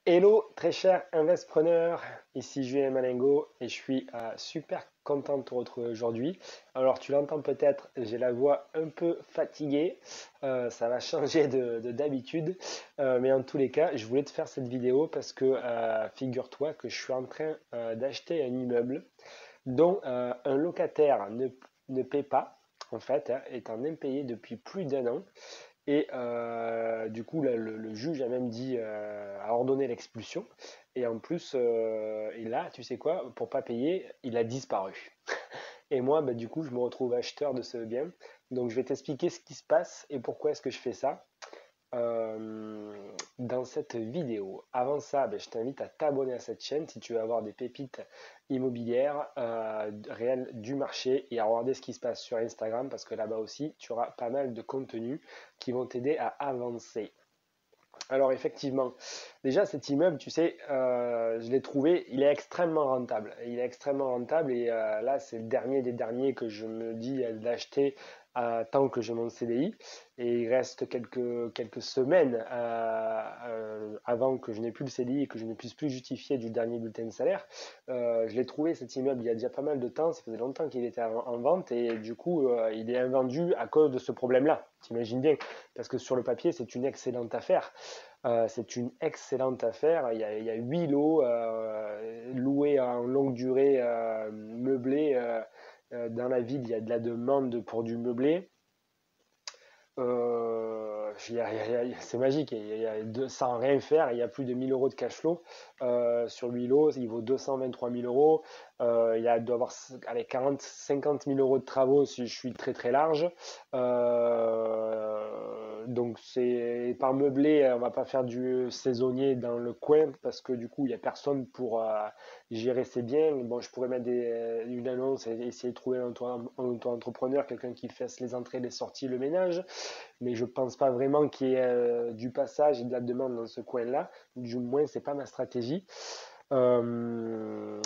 Hello très cher investisseur, ici Julien Malengo et je suis super content de te retrouver aujourd'hui. Alors tu l'entends peut-être, j'ai la voix un peu fatiguée, ça va changer de d'habitude, mais en tous les cas je voulais te faire cette vidéo parce que figure-toi que je suis en train d'acheter un immeuble dont un locataire ne paie pas en fait, hein, étant impayé depuis plus d'un an. Et du coup, là, le juge a même dit, a ordonné l'expulsion. Et en plus, et là, tu sais quoi, pour pas payer, il a disparu. Et moi, bah, du coup, je me retrouve acheteur de ce bien. Donc, je vais t'expliquer ce qui se passe et pourquoi est-ce que je fais ça euh, dans cette vidéo. Avant ça, ben, je t'invite à t'abonner à cette chaîne si tu veux avoir des pépites immobilières réelles du marché et à regarder ce qui se passe sur Instagram parce que là-bas aussi, tu auras pas mal de contenus qui vont t'aider à avancer. Alors effectivement, déjà cet immeuble, tu sais, je l'ai trouvé, il est extrêmement rentable. Il est extrêmement rentable et là c'est le dernier des derniers que je me dis d'acheter tant que j'ai mon CDI. Et il reste quelques semaines avant que je n'ai plus le CDI et que je ne puisse plus justifier du dernier bulletin de salaire. Je l'ai trouvé cet immeuble il y a déjà pas mal de temps, ça faisait longtemps qu'il était en vente et du coup il est invendu à cause de ce problème-là. T'imagines bien, parce que sur le papier c'est une excellente affaire. C'est une excellente affaire. Il y a 8 lots loués en longue durée, meublés. Dans la ville, il y a de la demande pour du meublé. C'est magique. Sans rien faire, il y a plus de 1000 euros de cash flow sur 8 lots. Il vaut 223 000 euros. Il doit y avoir allez, 40, 50 000 euros de travaux si je suis très très large. Donc c'est par meublé, on va pas faire du saisonnier dans le coin parce que du coup il y a personne pour gérer ses biens. Bon, je pourrais mettre une annonce et essayer de trouver un auto-entrepreneur, quelqu'un qui fasse les entrées, les sorties, le ménage, mais je pense pas vraiment qu'il y ait du passage et de la demande dans ce coin-là. Du moins, c'est pas ma stratégie. Je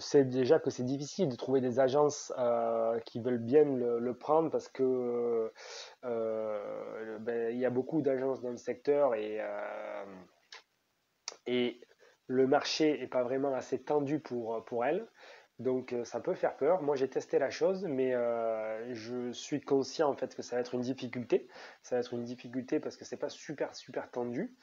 sais déjà que c'est difficile de trouver des agences qui veulent bien le prendre parce que ben, il y a beaucoup d'agences dans le secteur et le marché n'est pas vraiment assez tendu pour elles. Donc ça peut faire peur. Moi j'ai testé la chose, mais je suis conscient en fait que ça va être une difficulté. Ça va être une difficulté parce que c'est pas super tendu.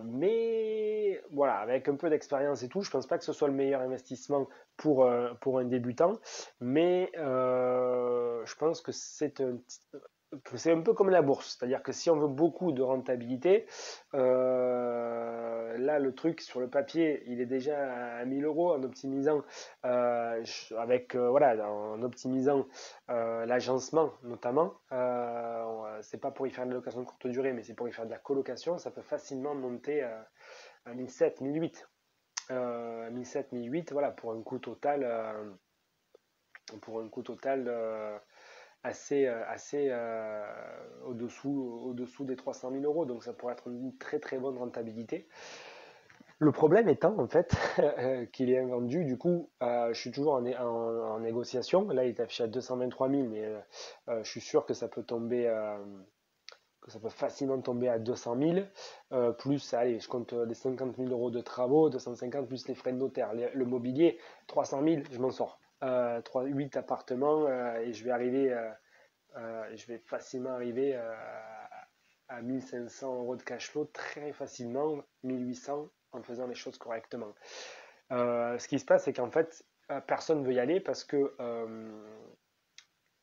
Mais voilà, avec un peu d'expérience et tout, je pense pas que ce soit le meilleur investissement pour un débutant. Mais je pense que c'est un peu comme la bourse, c'est-à-dire que si on veut beaucoup de rentabilité, là le truc sur le papier, il est déjà à 1000 euros en optimisant, voilà, en optimisant l'agencement notamment. C'est pas pour y faire de la location de courte durée, mais c'est pour y faire de la colocation. Ça peut facilement monter à 1007, 1008. 1007, 1008, voilà, pour un coût total assez au-dessous des 300 000 euros. Donc ça pourrait être une très très bonne rentabilité. Le problème étant en fait qu'il est vendu, du coup je suis toujours en négociation. Là il est affiché à 223 000, mais je suis sûr que ça peut tomber, que ça peut facilement tomber à 200 000, plus, allez, je compte les 50 000 euros de travaux, 250 plus les frais de notaire, le mobilier, 300 000, je m'en sors. 8 appartements et je vais facilement arriver à 1500 euros de cash flow très facilement, 1800 en faisant les choses correctement. Ce qui se passe, c'est qu'en fait, personne ne veut y aller parce que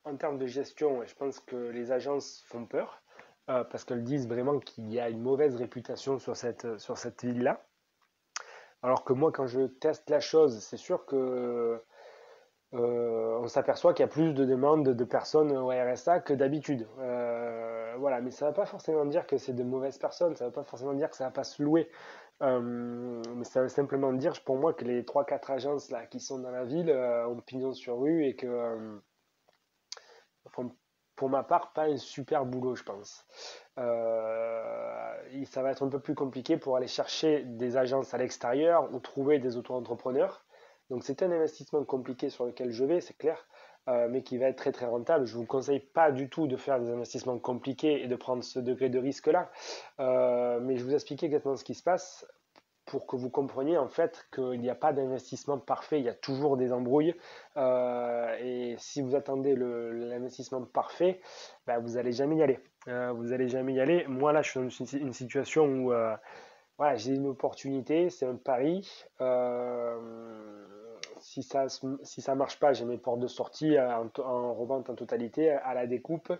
en termes de gestion, je pense que les agences font peur parce qu'elles disent vraiment qu'il y a une mauvaise réputation sur cette ville-là. Alors que moi, quand je teste la chose, c'est sûr que on s'aperçoit qu'il y a plus de demandes de personnes au RSA que d'habitude. Voilà, mais ça ne veut pas forcément dire que c'est de mauvaises personnes, ça ne veut pas forcément dire que ça ne va pas se louer. Mais ça veut simplement dire pour moi que les trois quatre agences là, qui sont dans la ville ont pignon sur rue et que font pour ma part pas un super boulot, je pense. Ça va être un peu plus compliqué pour aller chercher des agences à l'extérieur ou trouver des auto-entrepreneurs. Donc c'est un investissement compliqué sur lequel je vais, c'est clair. mais qui va être très très rentable. Je ne vous conseille pas du tout de faire des investissements compliqués et de prendre ce degré de risque-là, mais je vous explique exactement ce qui se passe pour que vous compreniez en fait qu'il n'y a pas d'investissement parfait, il y a toujours des embrouilles. Et si vous attendez l'investissement parfait, ben, vous n'allez jamais y aller. Vous n'allez jamais y aller. Moi là, je suis dans une situation où voilà, j'ai une opportunité, c'est un pari. Si ça marche pas, j'ai mes portes de sortie en revente en totalité, à la découpe.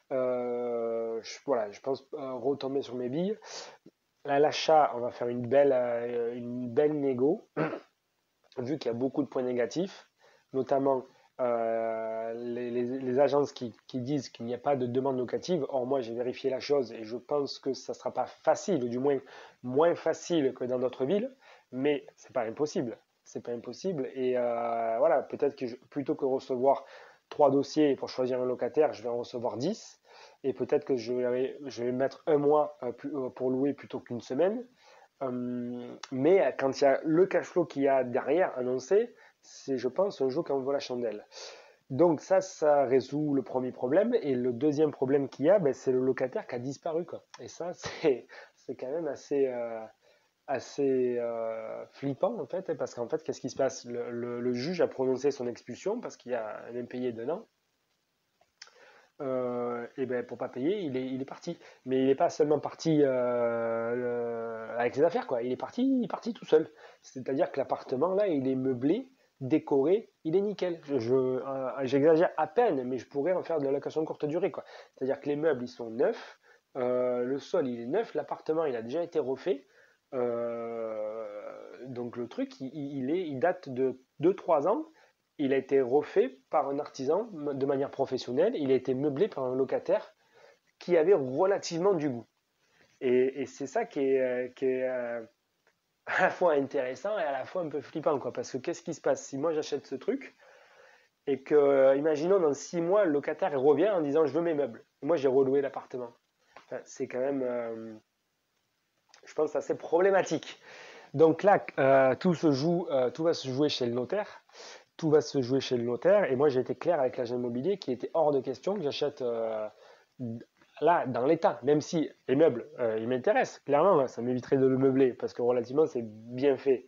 Voilà, je pense retomber sur mes billes. À l'achat, on va faire une belle négo, vu qu'il y a beaucoup de points négatifs, notamment les agences qui disent qu'il n'y a pas de demande locative. Or, moi, j'ai vérifié la chose et je pense que ça ne sera pas facile, ou du moins moins facile que dans d'autres villes, mais c'est pas impossible. C'est pas impossible. Et voilà, peut-être que plutôt que recevoir 3 dossiers pour choisir un locataire, je vais en recevoir 10. Et peut-être que je vais mettre un mois pour louer plutôt qu'une semaine. Mais quand il y a le cash flow qu'il y a derrière annoncé, c'est, je pense, un jeu qui en vaut la chandelle. Donc ça résout le premier problème. Et le deuxième problème qu'il y a, ben, c'est le locataire qui a disparu, quoi. Et ça, c'est quand même assez flippant, en fait, parce qu'en fait, qu'est-ce qui se passe? Le juge a prononcé son expulsion parce qu'il y a un impayé d'un an. Et ben pour pas payer, il est parti. Mais il n'est pas seulement parti avec ses affaires, quoi. Il est parti tout seul. C'est-à-dire que l'appartement, là, il est meublé, décoré, il est nickel. J'exagère à peine, mais je pourrais en faire de la location de courte durée, quoi. C'est-à-dire que les meubles, ils sont neufs, le sol, il est neuf, l'appartement, il a déjà été refait. Donc le truc, il date de 2 3 ans. Il a été refait par un artisan de manière professionnelle. Il a été meublé par un locataire qui avait relativement du goût. Et c'est ça qui est à la fois intéressant et à la fois un peu flippant, quoi. Parce que qu'est-ce qui se passe si moi j'achète ce truc et que, imaginons dans 6 mois, le locataire revient en disant je veux mes meubles. Moi j'ai reloué l'appartement. Enfin, c'est quand même, je pense, assez problématique. Donc là, tout va se jouer chez le notaire. Tout va se jouer chez le notaire. Et moi, j'ai été clair avec l'agent immobilier qu'il était hors de question que j'achète là, dans l'état. Même si les meubles, ils m'intéressent, clairement, ça m'éviterait de le meubler parce que relativement, c'est bien fait.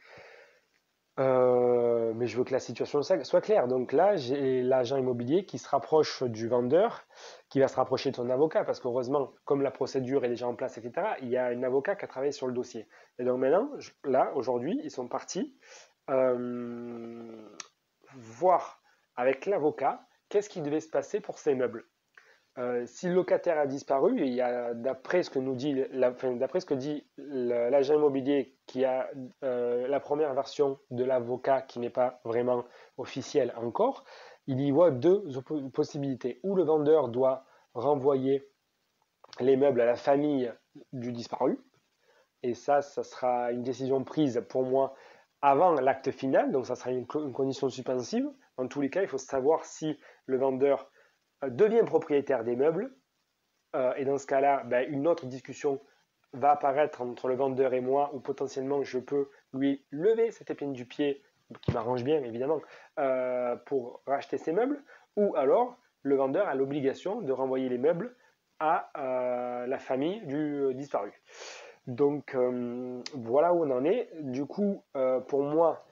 Mais je veux que la situation soit claire. Donc là, j'ai l'agent immobilier qui se rapproche du vendeur, qui va se rapprocher de son avocat, parce qu'heureusement, comme la procédure est déjà en place, etc., il y a un avocat qui a travaillé sur le dossier. Et donc maintenant, là, aujourd'hui, ils sont partis voir avec l'avocat qu'est-ce qui devait se passer pour ces meubles. Si le locataire a disparu, il y a, d'après ce que nous dit, d'après ce que dit l'agent immobilier, qui a la première version de l'avocat qui n'est pas vraiment officielle encore, il y voit deux possibilités. Ou le vendeur doit renvoyer les meubles à la famille du disparu, et ça sera une décision prise pour moi avant l'acte final, donc ça sera une condition suspensive. Dans tous les cas, il faut savoir si le vendeur devient propriétaire des meubles, et dans ce cas-là, ben, une autre discussion va apparaître entre le vendeur et moi, où potentiellement je peux lui lever cette épine du pied, qui m'arrange bien évidemment, pour racheter ces meubles, ou alors le vendeur a l'obligation de renvoyer les meubles à la famille du disparu. Donc voilà où on en est. Du coup, pour moi,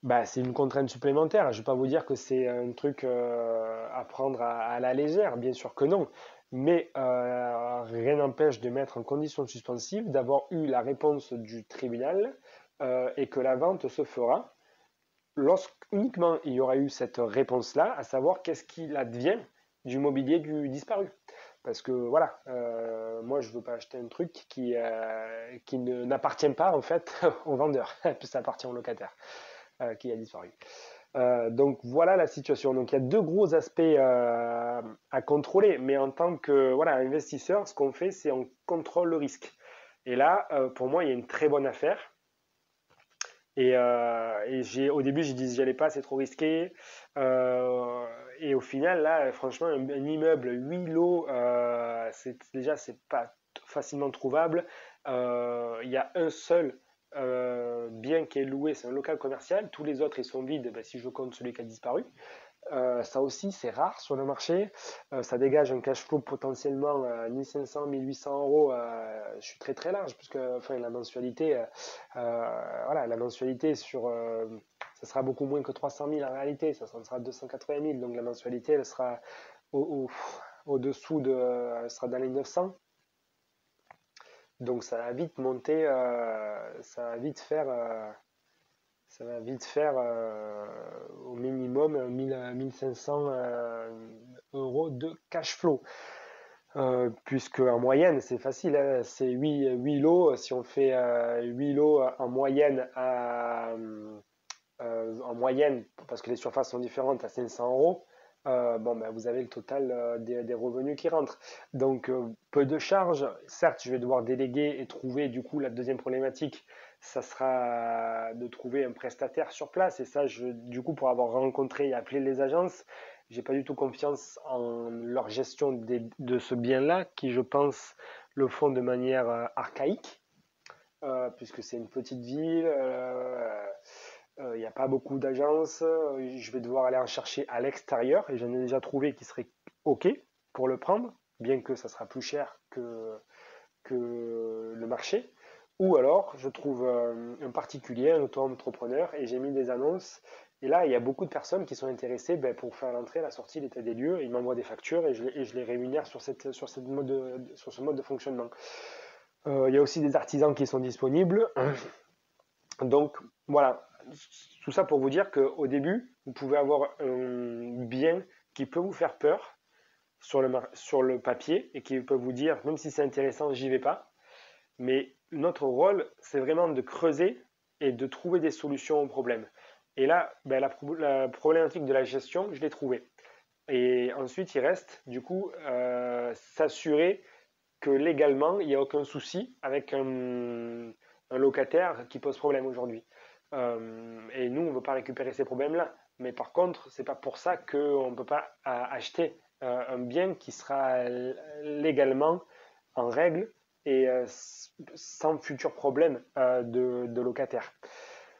bah, c'est une contrainte supplémentaire. Je ne vais pas vous dire que c'est un truc à prendre à la légère, bien sûr que non. Mais rien n'empêche de mettre en condition suspensive d'avoir eu la réponse du tribunal et que la vente se fera lorsqu'uniquement il y aura eu cette réponse-là, à savoir qu'est-ce qu'il advient du mobilier du disparu. Parce que voilà, moi je ne veux pas acheter un truc qui n'appartient pas en fait au vendeur, puis ça appartient au locataire qui a disparu. Donc voilà la situation. Donc il y a deux gros aspects à contrôler, mais en tant que voilà, investisseur, ce qu'on fait, c'est on contrôle le risque. Et là, pour moi, il y a une très bonne affaire. Et au début, j'ai dit j'y allais pas, c'est trop risqué. Et au final, là, franchement, un immeuble 8 lots, c'est pas facilement trouvable. Il y a un seul bien qui est loué, c'est un local commercial. Tous les autres, ils sont vides, ben, si je compte celui qui a disparu. Ça aussi, c'est rare sur le marché. Ça dégage un cash flow potentiellement 1500, 1800 euros. Je suis très très large puisque enfin, la mensualité, voilà, la mensualité ça sera beaucoup moins que 300 000 en réalité. Ça sera 280 000. Donc la mensualité, elle sera au, au-dessous elle sera dans les 900. Donc ça va vite monter, ça va vite faire au minimum 1500 euros de cash flow. Puisque en moyenne, c'est facile, hein, c'est 8 lots. Si on fait 8 lots en moyenne, parce que les surfaces sont différentes, à 500 euros, bon, ben, vous avez le total des revenus qui rentrent. Donc, peu de charges. Certes, je vais devoir déléguer et trouver, du coup, la deuxième problématique, ça sera de trouver un prestataire sur place. Et ça, du coup, pour avoir rencontré et appelé les agences, j'ai pas du tout confiance en leur gestion de ce bien-là, qui, je pense, le font de manière archaïque, puisque c'est une petite ville. Il n'y a pas beaucoup d'agences. Je vais devoir aller en chercher à l'extérieur et j'en ai déjà trouvé qui serait OK pour le prendre, bien que ça sera plus cher que le marché. Ou alors, je trouve un particulier, un auto-entrepreneur, et j'ai mis des annonces. Et là, il y a beaucoup de personnes qui sont intéressées ben, pour faire l'entrée, la sortie, l'état des lieux. Ils m'envoient des factures et je les rémunère sur ce mode de fonctionnement. Il y a aussi des artisans qui sont disponibles. Donc voilà, tout ça pour vous dire qu'au début, vous pouvez avoir un bien qui peut vous faire peur sur le papier et qui peut vous dire, même si c'est intéressant, j'y vais pas. Mais notre rôle, c'est vraiment de creuser et de trouver des solutions aux problèmes. Et là, ben, la problématique de la gestion, je l'ai trouvée. Et ensuite, il reste, du coup, s'assurer que légalement, il n'y a aucun souci avec un locataire qui pose problème aujourd'hui. Et nous, on ne veut pas récupérer ces problèmes-là. Mais par contre, c'est pas pour ça qu'on ne peut pas acheter un bien qui sera légalement en règle et sans futur problème de locataire.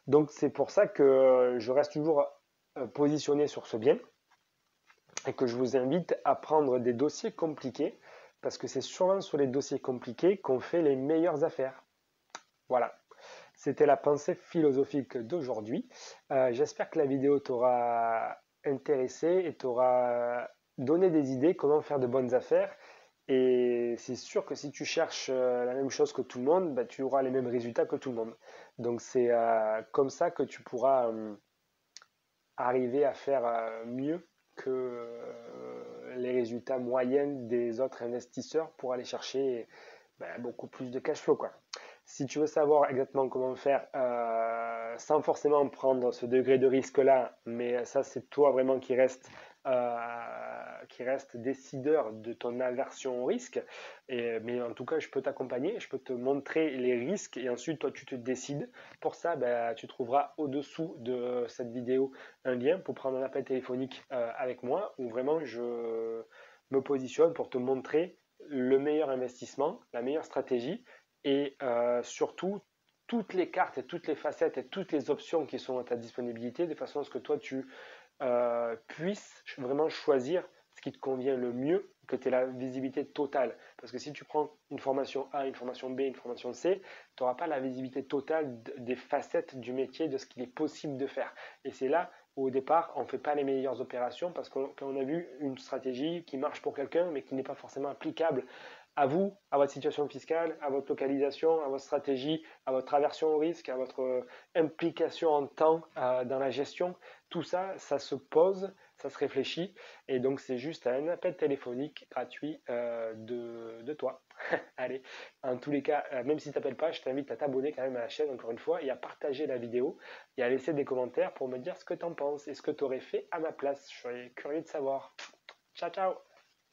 Donc c'est pour ça que je reste toujours positionné sur ce bien et que je vous invite à prendre des dossiers compliqués parce que c'est souvent sur les dossiers compliqués qu'on fait les meilleures affaires. Voilà, c'était la pensée philosophique d'aujourd'hui. J'espère que la vidéo t'aura intéressé et t'aura donné des idées comment faire de bonnes affaires. Et c'est sûr que si tu cherches la même chose que tout le monde, bah, tu auras les mêmes résultats que tout le monde. Donc c'est comme ça que tu pourras arriver à faire mieux que les résultats moyens des autres investisseurs pour aller chercher ben, beaucoup plus de cash flow, quoi. Si tu veux savoir exactement comment faire sans forcément prendre ce degré de risque-là, mais ça c'est toi vraiment qui reste décideur de ton aversion au risque. Mais en tout cas, je peux t'accompagner, je peux te montrer les risques et ensuite toi tu te décides. Pour ça, ben, tu trouveras au-dessous de cette vidéo un lien pour prendre un appel téléphonique avec moi où vraiment je me positionne pour te montrer le meilleur investissement, la meilleure stratégie et surtout toutes les cartes et toutes les facettes et toutes les options qui sont à ta disponibilité de façon à ce que toi tu puisses vraiment choisir ce qui te convient le mieux, que tu aies la visibilité totale. Parce que si tu prends une formation A, une formation B, une formation C, tu n'auras pas la visibilité totale des facettes du métier, de ce qu'il est possible de faire. Et c'est là où au départ, on ne fait pas les meilleures opérations parce qu'on a vu une stratégie qui marche pour quelqu'un, mais qui n'est pas forcément applicable à vous, à votre situation fiscale, à votre localisation, à votre stratégie, à votre aversion au risque, à votre implication en temps dans la gestion. Tout ça, ça se pose, ça se réfléchit, et donc c'est juste un appel téléphonique gratuit de toi. Allez, en tous les cas, même si tu t'appelles pas, je t'invite à t'abonner quand même à la chaîne encore une fois et à partager la vidéo et à laisser des commentaires pour me dire ce que tu en penses et ce que tu aurais fait à ma place. Je serais curieux de savoir. Ciao, ciao!